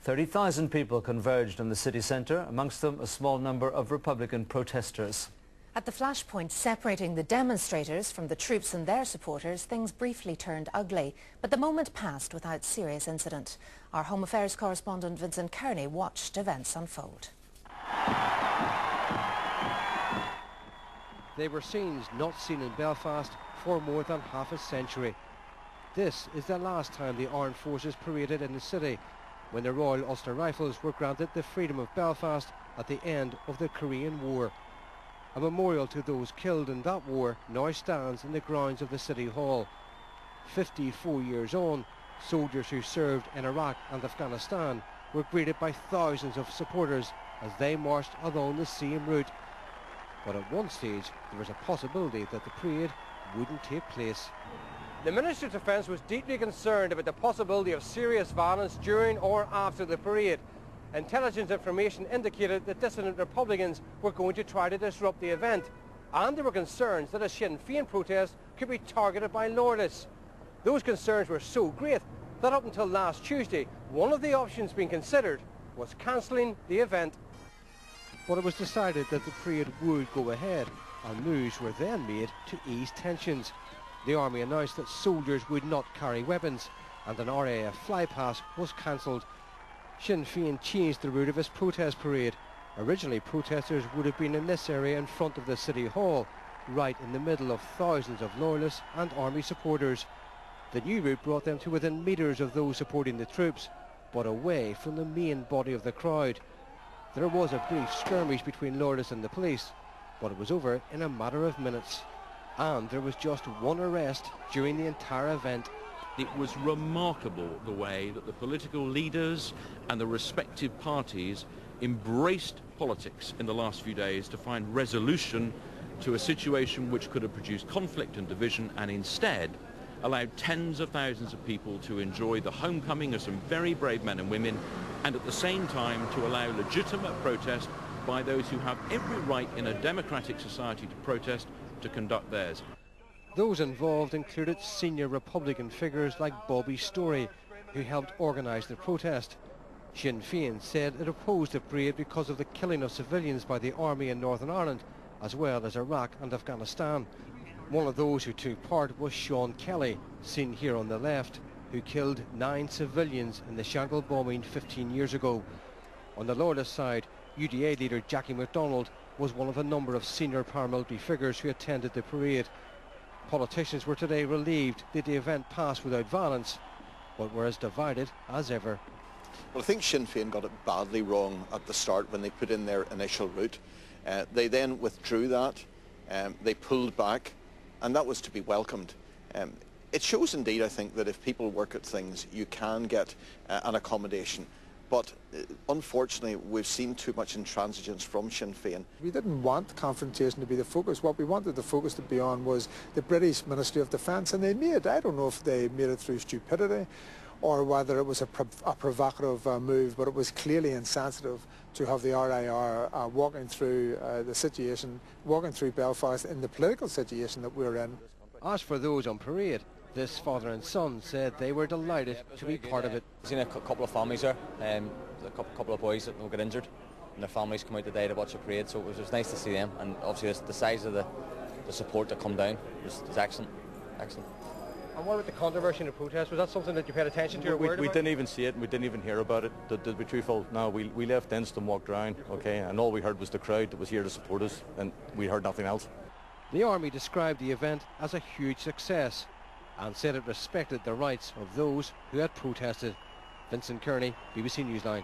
30,000 people converged in the city centre, amongst them a small number of Republican protesters. At the flashpoint separating the demonstrators from the troops and their supporters, things briefly turned ugly, but the moment passed without serious incident. Our Home Affairs correspondent Vincent Kearney watched events unfold. They were scenes not seen in Belfast for more than half a century. This is the last time the armed forces paraded in the city, when the Royal Ulster Rifles were granted the freedom of Belfast at the end of the Korean War. A memorial to those killed in that war now stands in the grounds of the City Hall. 54 years on, soldiers who served in Iraq and Afghanistan were greeted by thousands of supporters as they marched along the same route. But at one stage, there was a possibility that the parade wouldn't take place. The Ministry of Defence was deeply concerned about the possibility of serious violence during or after the parade. Intelligence information indicated that dissident Republicans were going to try to disrupt the event, and there were concerns that a Sinn Féin protest could be targeted by loyalists. Those concerns were so great that up until last Tuesday, one of the options being considered was cancelling the event. But it was decided that the parade would go ahead, and moves were then made to ease tensions. The army announced that soldiers would not carry weapons, and an RAF flypast was cancelled. Sinn Féin changed the route of its protest parade. Originally, protesters would have been in this area in front of the City Hall, right in the middle of thousands of loyalists and army supporters. The new route brought them to within metres of those supporting the troops, but away from the main body of the crowd. There was a brief skirmish between loyalists and the police, but it was over in a matter of minutes. And there was just one arrest during the entire event. It was remarkable the way that the political leaders and the respective parties embraced politics in the last few days to find resolution to a situation which could have produced conflict and division, and instead allowed tens of thousands of people to enjoy the homecoming of some very brave men and women, and at the same time to allow legitimate protest by those who have every right in a democratic society to protest, to conduct theirs. Those involved included senior Republican figures like Bobby Storey, who helped organise the protest. Sinn Féin said it opposed the parade because of the killing of civilians by the army in Northern Ireland, as well as Iraq and Afghanistan. One of those who took part was Sean Kelly, seen here on the left, who killed 9 civilians in the Shankill bombing 15 years ago. On the Loyalist side, UDA leader Jackie MacDonald was one of a number of senior paramilitary figures who attended the parade. Politicians were today relieved that the event passed without violence, but were as divided as ever. Well, I think Sinn Féin got it badly wrong at the start when they put in their initial route. They then withdrew that, they pulled back, and that was to be welcomed. It shows indeed, I think, that if people work at things, you can get an accommodation. But unfortunately, we've seen too much intransigence from Sinn Féin. We didn't want confrontation to be the focus. What we wanted the focus to be on was the British Ministry of Defence, and they made, I don't know if they made it through stupidity or whether it was a provocative move, but it was clearly insensitive to have the RIR walking through the situation, walking through Belfast in the political situation that we're in. As for those on parade, this father and son said they were delighted to be part of it. I've seen a couple of families there, a couple of boys that will get injured, and their families come out today to watch the parade, so it was nice to see them, and obviously the size of the support that come down was excellent. Excellent. And what about the controversy in the protest? Was that something that you paid attention to or worried about? We didn't even see it, and we didn't even hear about it, to be truthful. No, we left Inst and walked around, okay, and all we heard was the crowd that was here to support us, and we heard nothing else. The army described the event as a huge success and said it respected the rights of those who had protested. Vincent Kearney, BBC Newsline.